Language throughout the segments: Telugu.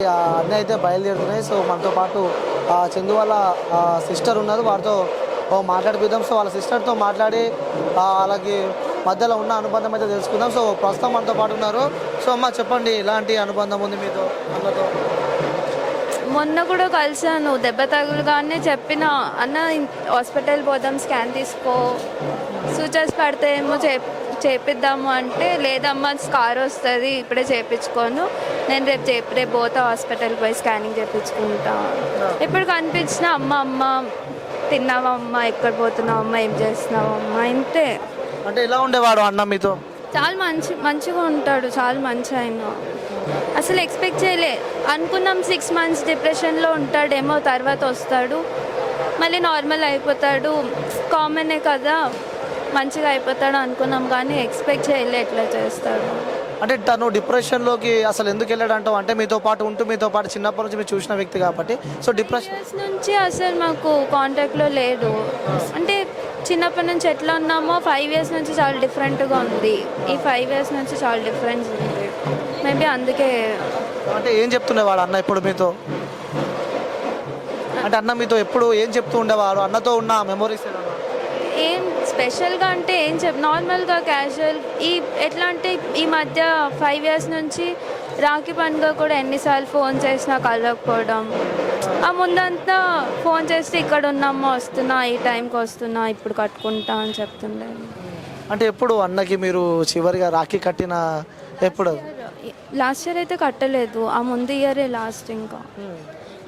అన్నీ అయితే బయలుదేరుతున్నాయి. సో మనతో పాటు చందు వాళ్ళ సిస్టర్ ఉన్నారు. వారితో మాట్లాడిపిద్దాం. సో వాళ్ళ సిస్టర్తో మాట్లాడి అలాగే మధ్యలో ఉన్న అనుబంధం అయితే తెలుసుకుందాం. సో ప్రస్తుతం మనతో పాటు ఉన్నారు. సో అమ్మ చెప్పండి, ఎలాంటి అనుబంధం ఉంది మీతో అన్నతో? మొన్న కూడా కలిసాను, దెబ్బ తగులుగానే చెప్పిన అన్న హాస్పిటల్ పోదాం, స్కాన్ తీసుకో, సూచర్స్ పడితే ఏమో చేపిద్దాము అంటే లేదమ్మా స్కార్ వస్తుంది, ఇప్పుడే చేయించుకోను, నేను రేపు పోతా హాస్పిటల్కి పోయి స్కానింగ్ చేయించుకుంటా. ఎప్పుడు కనిపించినా అమ్మ అమ్మ తిన్నావా అమ్మ, ఎక్కడ పోతున్నావు అమ్మ, ఏం చేస్తున్నావు అమ్మ, ఇంతే. అంటే ఎలా ఉండేవాడు అన్న మీతో? చాలా మంచిగా ఉంటాడు, చాలా మంచి ఆయన. అసలు ఎక్స్పెక్ట్ చేయలే, అనుకున్నాం 6 months డిప్రెషన్లో ఉంటాడేమో, తర్వాత వస్తాడు మళ్ళీ నార్మల్ అయిపోతాడు, కామనే కదా, మంచిగా అయిపోతాడు అనుకున్నాం, కానీ ఎక్స్పెక్ట్ చేయలే ఎట్లా చేస్తాడు. అంటే తను డిప్రెషన్లోకి అసలు ఎందుకు వెళ్ళాడు అంటావు? అంటే మీతో పాటు ఉంటూ మీతో పాటు చిన్నప్పటి నుంచి మీరు చూసిన వ్యక్తి కాబట్టి, సో డిప్రెషన్ నుంచి అసలు మాకు కాంటాక్ట్లో లేడు. అంటే చిన్నప్పటి నుంచి ఎట్లా ఉన్నామో 5 years నుంచి చాలా డిఫరెంట్గా ఉంది. ఈ 5 years నుంచి చాలా డిఫరెన్స్ ఉంది. మేబీ అందుకే. అంటే ఏం చెప్తుండేవాడు అన్న ఇప్పుడు మీతో? అంటే అన్న మీతో ఎప్పుడు ఏం చెప్తూ ఉండేవాడు? అన్నతో ఉన్న మెమొరీస్ ఏం స్పెషల్గా అంటే ఏం నార్మల్గా క్యాజువల్. ఎట్లా అంటే ఈ మధ్య 5 years నుంచి రాఖీ పండుగ కూడా ఎన్నిసార్లు ఫోన్ చేసినా కలవకపోవడం. ఆ ముందంతా ఫోన్ చేస్తే ఇక్కడ ఉన్నామో, వస్తున్నా, ఈ టైంకి వస్తున్నా, ఇప్పుడు కట్టుకుంటా అని చెప్తుండే. అంటే ఎప్పుడు అన్నకి మీరు చివరిగా రాఖీ కట్టిన ఎప్పుడు? లాస్ట్ ఇయర్ అయితే కట్టలేదు, ఆ ముందు ఇయరే లాస్ట్. ఇంకా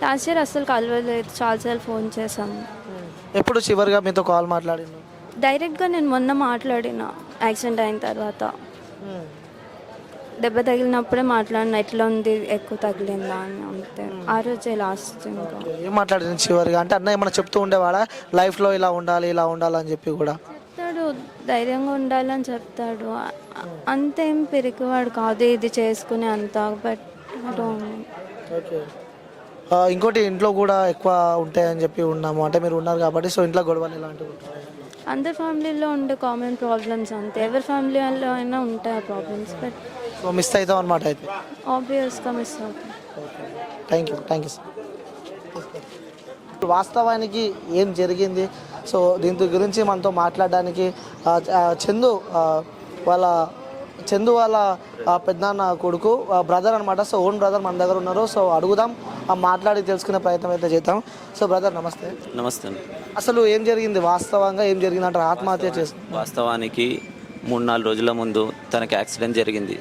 లాస్ట్ ఇయర్ అసలు కలవలేదు, చాలాసార్లు ఫోన్ చేసాము. ఎప్పుడు చివరిగా మీతో కాల్ మాట్లాడిన? డైరెక్ట్గా నేను మొన్న మాట్లాడిన, యాక్సిడెంట్ అయిన తర్వాత దెబ్బ తగిలినప్పుడే మాట్లాడిన, ఎట్లా ఉంది, ఎక్కువ తగిలిందా అని, అంతే. ఆ రోజే లాస్ట్. ఇంకా ఏం మాట్లాడిన చివరిగా? అంటే అన్న ఏమన్నా చెప్తూ ఉండేవాడా లైఫ్లో ఇలా ఉండాలి ఇలా ఉండాలని చెప్పి? కూడా చెప్తాడు, ధైర్యంగా ఉండాలని చెప్తాడు, అంతేం పెరిగివాడు కాదు ఇది చేసుకునే అంత. But okay. ఇంకోటి ఇంట్లో కూడా ఎక్కువ ఉంటాయని చెప్పి ఉన్నాము, అంటే మీరు ఉన్నారు కాబట్టి, సో ఇంట్లో గొడవలు ఇలాంటివి అందరి ఫ్యామిలీలో ఉండే కామన్ ప్రాబ్లమ్స్ అంతే, ఎవరి ఫ్యామిలీలో అయినా ఉంటాయి ఆ ప్రాబ్లమ్స్. బట్ సో మిస్ అవుతాం అనమాట అయితే? ఆబ్వియస్గా మిస్ అవుతాం. Thank you sir. వాస్తవానికి ఏం జరిగింది, సో దీని గురించి మనతో మాట్లాడడానికి చందు వాళ్ళ పెద్దనాన్న కొడుకు బ్రదర్ అనమాట, సో ఓన్ బ్రదర్ మన దగ్గర ఉన్నారు. సో అడుగుదాం, మాట్లాడి తెలుసుకునే ప్రయత్నం అయితే చేద్దాం. సో బ్రదర్ నమస్తే. నమస్తే అండి. అసలు ఏం జరిగింది, వాస్తవంగా ఏం జరిగింది అంటే? ఆత్మహత్య చేసి వాస్తవానికి 3-4 రోజుల ముందు తనకి యాక్సిడెంట్ జరిగింది,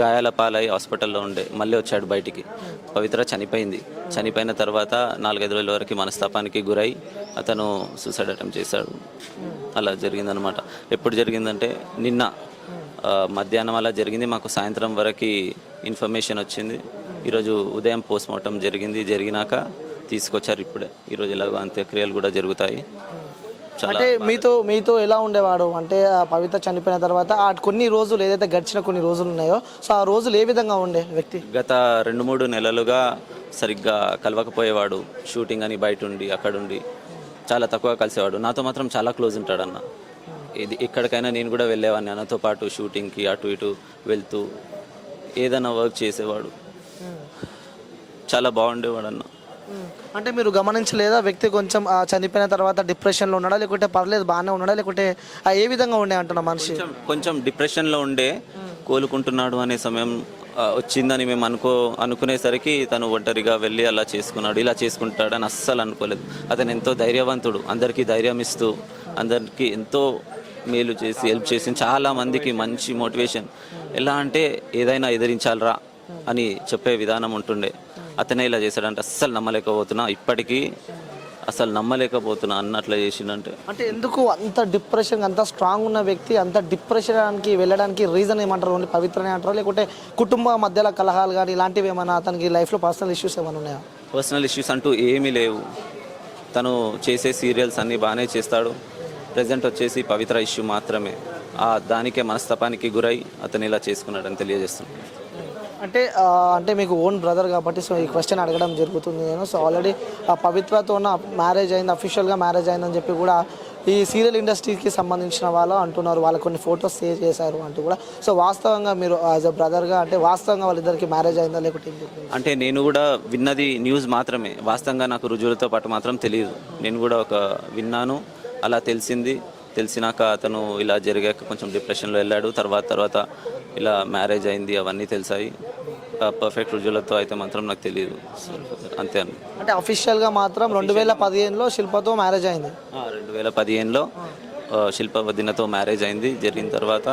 గాయాల పాలై హాస్పిటల్లో ఉండే, మళ్ళీ వచ్చాడు బయటికి. పవిత్ర చనిపోయింది. చనిపోయిన తర్వాత 4-5 రోజుల వరకు మనస్తాపానికి గురై అతను సూసైడ్ అటెంప్ట్ చేశాడు. అలా జరిగిందనమాట. ఎప్పుడు జరిగిందంటే నిన్న మధ్యాహ్నం అలా జరిగింది. మాకు సాయంత్రం వరకు ఇన్ఫర్మేషన్ వచ్చింది. ఈరోజు ఉదయం పోస్ట్మార్టం జరిగింది. జరిగినాక తీసుకొచ్చారు ఇప్పుడే. ఈరోజు ఎలాగో అంత్యక్రియలు కూడా జరుగుతాయి. అంటే మీతో ఎలా ఉండేవాడు అంటే పవిత్ర చనిపోయిన తర్వాత కొన్ని రోజులు ఏదైతే గడిచిన కొన్ని రోజులు ఉన్నాయో, సో ఆ రోజులు ఏ విధంగా ఉండే వ్యక్తి? గత 2-3 నెలలుగా సరిగ్గా కలవకపోయేవాడు. షూటింగ్ అని బయట ఉండి అక్కడుండి చాలా తక్కువ కలిసేవాడు. నాతో మాత్రం చాలా క్లోజ్ ఉంటాడన్న. ఇది ఎక్కడికైనా నేను కూడా వెళ్ళేవాడిని అన్నతో పాటు, షూటింగ్కి అటు ఇటు వెళ్తూ ఏదైనా వర్క్ చేసేవాడు. చాలా బాగుండేవాడు అన్న. అంటే మీరు గమనించలేదా వ్యక్తి కొంచెం చనిపోయిన తర్వాత డిప్రెషన్లో ఉన్నాడా, లేకుంటే పర్లేదు బాగానే ఉన్నాడా, లేకుంటే ఏ విధంగా ఉండే అంటున్నా మనిషి? కొంచెం డిప్రెషన్లో ఉండే, కోలుకుంటున్నాడు అనే సమయం వచ్చిందని మేము అనుకునేసరికి తను ఒంటరిగా వెళ్ళి అలా చేసుకున్నాడు. ఇలా చేసుకుంటాడని అస్సలు అనుకోలేదు. అతను ఎంతో ధైర్యవంతుడు, అందరికీ ధైర్యం ఇస్తూ అందరికీ ఎంతో మేలు చేసి హెల్ప్ చేసి చాలా మందికి మంచి మోటివేషన్. ఎలా అంటే ఏదైనా ఎదిరించాలరా అని చెప్పే విధానం ఉంటుండే. అతనే ఇలా చేశాడంటే అస్సలు నమ్మలేకపోతున్నా, ఇప్పటికీ అసలు నమ్మలేకపోతున్నా అన్నట్లు చేసిండంటే. అంటే ఎందుకు అంత డిప్రెషన్, అంత స్ట్రాంగ్ ఉన్న వ్యక్తి అంత డిప్రెషన్కి వెళ్ళడానికి రీజన్ ఏమంటారు? ఓన్లీ పవిత్రనే అంటారు, లేకుంటే కుటుంబ మధ్యలో కలహాలు కానీ ఇలాంటివి ఏమైనా, అతనికి లైఫ్లో పర్సనల్ ఇష్యూస్ ఏమైనా ఉన్నాయా? పర్సనల్ ఇష్యూస్ అంటూ ఏమీ లేవు. తను చేసే సీరియల్స్ అన్నీ బాగానే చేస్తాడు. ప్రజెంట్ వచ్చేసి పవిత్ర ఇష్యూ మాత్రమే. దానికే మనస్తాపానికి గురై అతను ఇలా చేసుకున్నాడని తెలియజేస్తున్నాడు. అంటే అంటే మీకు ఓన్ బ్రదర్ కాబట్టి సో ఈ క్వశ్చన్ అడగడం జరుగుతుంది నేను. సో ఆల్రెడీ పవిత్రతో ఉన్న మ్యారేజ్ అయింది, అఫీషియల్గా మ్యారేజ్ అయిందని చెప్పి కూడా ఈ సీరియల్ ఇండస్ట్రీకి సంబంధించిన వాళ్ళు అంటున్నారు. వాళ్ళు కొన్ని ఫొటోస్ షేర్ చేశారు అంటూ కూడా. సో వాస్తవంగా మీరు యాజ్ అ బ్రదర్గా అంటే వాస్తవంగా వాళ్ళిద్దరికి మ్యారేజ్ అయిందా లేకపోతే అంటే నేను కూడా విన్నది న్యూస్ మాత్రమే, వాస్తవంగా నాకు రుజువులతో పాటు మాత్రం తెలియదు. నేను కూడా విన్నాను, అలా తెలిసినాక అతను ఇలా జరిగాక కొంచెం డిప్రెషన్లో వెళ్ళాడు. తర్వాత ఇలా మ్యారేజ్ అయింది, అవన్నీ తెలిసాయి. పర్ఫెక్ట్ రుజువులతో అయితే మాత్రం నాకు తెలియదు, అంతే అండి. అంటే అఫీషియల్గా మాత్రం 2015లో శిల్పతో మ్యారేజ్ అయింది. 2015లో శిల్ప వదినతో మ్యారేజ్ అయింది. జరిగిన తర్వాత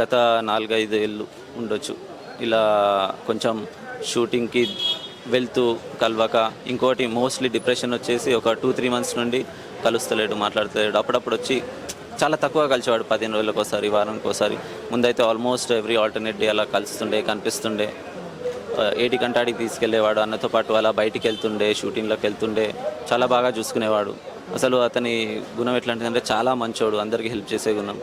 గత 4-5 ఏళ్ళు ఉండొచ్చు ఇలా కొంచెం షూటింగ్కి వెళ్తూ కలవక, ఇంకోటి మోస్ట్లీ డిప్రెషన్ వచ్చేసి ఒక 2-3 మంత్స్ నుండి కలుస్తలేడు, మాట్లాడతలేడు. అప్పుడప్పుడు వచ్చి చాలా తక్కువ కలిసేవాడు, 15 రోజులకు ఒకసారి, వారానికి ఒకసారి. ముందైతే ఆల్మోస్ట్ ఎవ్రీ ఆల్టర్నేట్ డే అలా కలుస్తుండే, కనిపిస్తుండే. ఏటికంటే ఆడికి తీసుకెళ్లేవాడు, అన్నతో పాటు అలా బయటికి వెళ్తుండే, షూటింగ్లోకి వెళ్తుండే, చాలా బాగా చూసుకునేవాడు. అసలు అతని గుణం ఎట్లాంటిదంటే చాలా మంచోడు, అందరికీ హెల్ప్ చేసే గుణం.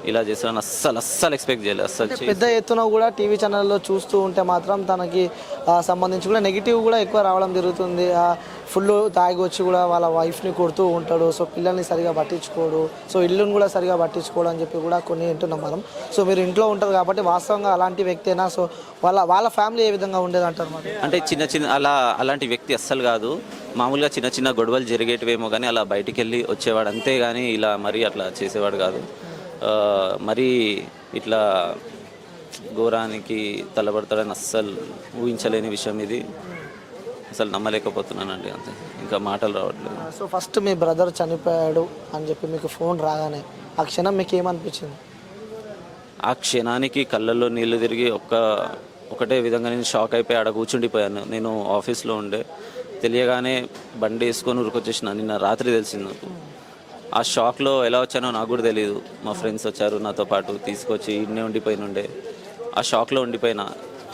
ఇలా చేస్తాను అస్సలు ఎక్స్పెక్ట్ చేయలేదు. అస్సలు పెద్ద ఎత్తున కూడా టీవీ ఛానల్లో చూస్తూ ఉంటే మాత్రం తనకి సంబంధించి కూడా నెగిటివ్ కూడా ఎక్కువ రావడం జరుగుతుంది. ఫుల్ తాగి వచ్చి కూడా వాళ్ళ వైఫ్ని కొడుతూ ఉంటాడు. సో పిల్లల్ని సరిగా పట్టించుకోడు, సో ఇల్లుని కూడా సరిగా పట్టించుకోడు అని చెప్పి కూడా కొన్ని వింటున్నాం మనం. సో మీరు ఇంట్లో ఉంటారు కాబట్టి వాస్తవంగా అలాంటి వ్యక్తేనా? సో వాళ్ళ ఫ్యామిలీ ఏ విధంగా ఉండేది అంటారు మరి? అంటే చిన్న అలాంటి వ్యక్తి అస్సలు కాదు. మామూలుగా చిన్న గొడవలు జరిగేటివేమో కానీ అలా బయటికి వెళ్ళి వచ్చేవాడు, అంతేగాని ఇలా మరీ అట్లా చేసేవాడు కాదు. మరీ ఇట్లా ఘోరానికి తలబడతాడని అస్సలు ఊహించలేని విషయం ఇది. అసలు నమ్మలేకపోతున్నానండి, అంతే, ఇంకా మాటలు రావట్లేదు. సో ఫస్ట్ మీ బ్రదర్ చనిపోయాడు అని చెప్పి మీకు ఫోన్ రాగానే ఆ క్షణం మీకు ఏమనిపించింది? ఆ క్షణానికి కళ్ళల్లో నీళ్లు తిరిగి ఒకటే విధంగా నేను షాక్ అయిపోయి ఆడ కూర్చుండిపోయాను. నేను ఆఫీస్లో ఉండే, తెలియగానే బండి వేసుకొని ఊరికొచ్చేసిన. నిన్న రాత్రి తెలిసింది నాకు. ఆ షాక్లో ఎలా వచ్చానో నాకు కూడా తెలియదు. మా ఫ్రెండ్స్ వచ్చారు నాతో పాటు, తీసుకొచ్చి ఇన్నే ఉండిపోయినుండే. ఆ షాక్లో ఉండిపోయినా.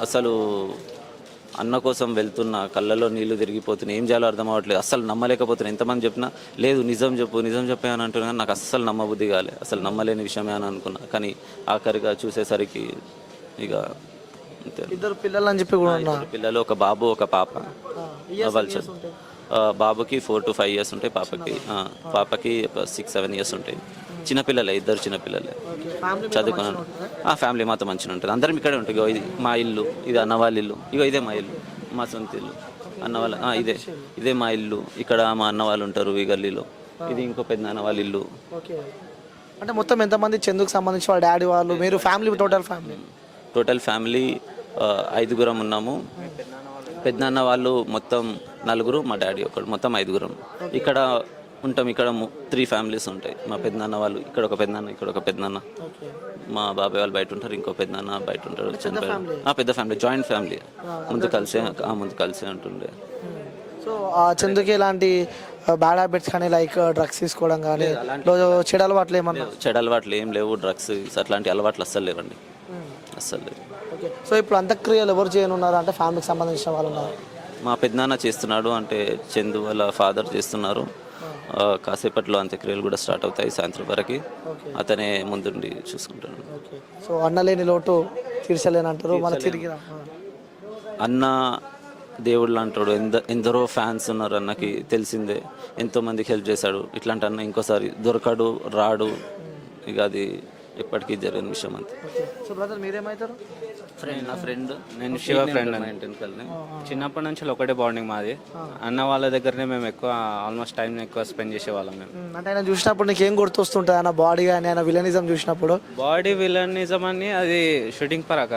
అసలు అన్న కోసం వెళ్తున్నా, కళ్ళలో నీళ్లు తిరిగిపోతున్నాయి, ఏం చేయాలో అర్థం అవ్వట్లేదు. అస్సలు నమ్మలేకపోతున్నా. ఎంతమంది చెప్పినా లేదు నిజం చెప్పే అని అంటున్నా, నాకు అస్సలు నమ్మబుద్ధి కాలే. అసలు నమ్మలేని విషయమే అని అనుకున్నా. కానీ ఆఖరిగా చూసేసరికి ఇక అంతే. ఇద్దరు పిల్లలు అని చెప్పి కూడా ఇద్దరు పిల్లలు, ఒక బాబు ఒక పాప. బాబుకి 4 to 5 years ఉంటాయి, పాపకి 6-7 years ఉంటాయి. చిన్నపిల్లలే, ఇద్దరు చిన్నపిల్లలే, చదువుకున్నాను. ఫ్యామిలీ మాతో మంచిగా ఉంటుంది, అందరం ఇక్కడే ఉంటుంది. ఇది మా ఇల్లు, ఇది అన్న వాళ్ళ ఇల్లు, ఇదే మా ఇల్లు, మా సొంత ఇల్లు. అన్న వాళ్ళ ఇదే మా ఇల్లు. ఇక్కడ మా అన్న వాళ్ళు ఉంటారు ఈ గల్లీలో. ఇది ఇంకో పెద్ద అన్న వాళ్ళ ఇల్లు. అంటే మొత్తం ఎంతమంది చందుకు సంబంధించి వాళ్ళ డాడీ వాళ్ళు, మీరు ఫ్యామిలీ, టోటల్ ఫ్యామిలీ 5గురం ఉన్నాము. పెద్దనాన్న వాళ్ళు మొత్తం 4, మా డాడీ ఒకడు, మొత్తం 5గురం ఇక్కడ ఉంటాం. ఇక్కడ 3 families ఉంటాయి. మా పెద్దనాన్న వాళ్ళు, ఇక్కడ ఒక పెద్దనాన్న, ఇక్కడ ఒక పెద్దనాన్న. మా బాబాయ్ వాళ్ళు బయట ఉంటారు, ఇంకో పెద్దనాన్న బయట ఉంటారు. పెద్ద ఫ్యామిలీ, జాయింట్ ఫ్యామిలీ. ముందు కలిసే ఉంటుండే. సో చందుకి ఇలాంటి బ్యాడ్ హ్యాబిట్స్ కానీ లైక్ డ్రగ్స్ తీసుకోవడం కానీ, చెడు అలవాట్లు ఏమన్నా? చెడు అలవాట్లు ఏం లేవు, డ్రగ్స్ అట్లాంటి అలవాట్లు అస్సలు లేవండి, అస్సలు లేవు. సో ఇప్పుడు అంత్యక్రియలు ఎవరు చేయనున్నారు అంటే ఫ్యామిలీకి సంబంధించిన వాళ్ళు ఉన్నారు? మా పెద్దనాన్న చేస్తున్నాడు, అంటే చందు వాళ్ళ ఫాదర్ చేస్తున్నారు. కాసేపట్లో అంత్యక్రియలు కూడా స్టార్ట్ అవుతాయి, సాయంత్రం వరకు. అతనే ముందుండి చూసుకుంటాడు. సో అన్న లేని లోటు తీర్చలేనంటారు. మన తిరిగి అన్న దేవుళ్ళు అంటాడు. ఎందరో ఫ్యాన్స్ ఉన్నారు అన్నకి, తెలిసిందే. ఎంతోమందికి హెల్ప్ చేశాడు. ఇట్లాంటి అన్న ఇంకోసారి దొరకడు, రాడు. ఇక అది ఎప్పటికీ జరిగిన విషయం అంతే. సో బ్రదర్ మీరేమవుతారు? నా ఫ్రెండ్, నేను శివ ఫ్రెండ్. చిన్నప్పటి నుంచి ఒకటే బాండింగ్ మాది. అన్న వాళ్ళ దగ్గరనే మేము ఆల్మోస్ట్ టైం ఎక్కువ స్పెండ్ చేసేవాళ్ళం మేము. అంటే ఆయన చూసినప్పుడు నీకు ఏం గుర్తొస్తుంటుంది? ఆయన బాడీ కానీ ఆయన విలనిజం చూసినప్పుడు? బాడీ విలనిజం అని అది షూటింగ్ పరాక,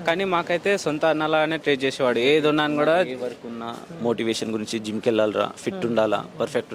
కానీ మాకైతే సొంత అన్నలాగానే ట్రీట్ చేసేవాడు. ఏది ఉన్నాను కూడా వరకు ఉన్న మోటివేషన్ గురించి, జిమ్కి వెళ్ళాలరా, ఫిట్ ఉండాలా, పర్ఫెక్ట్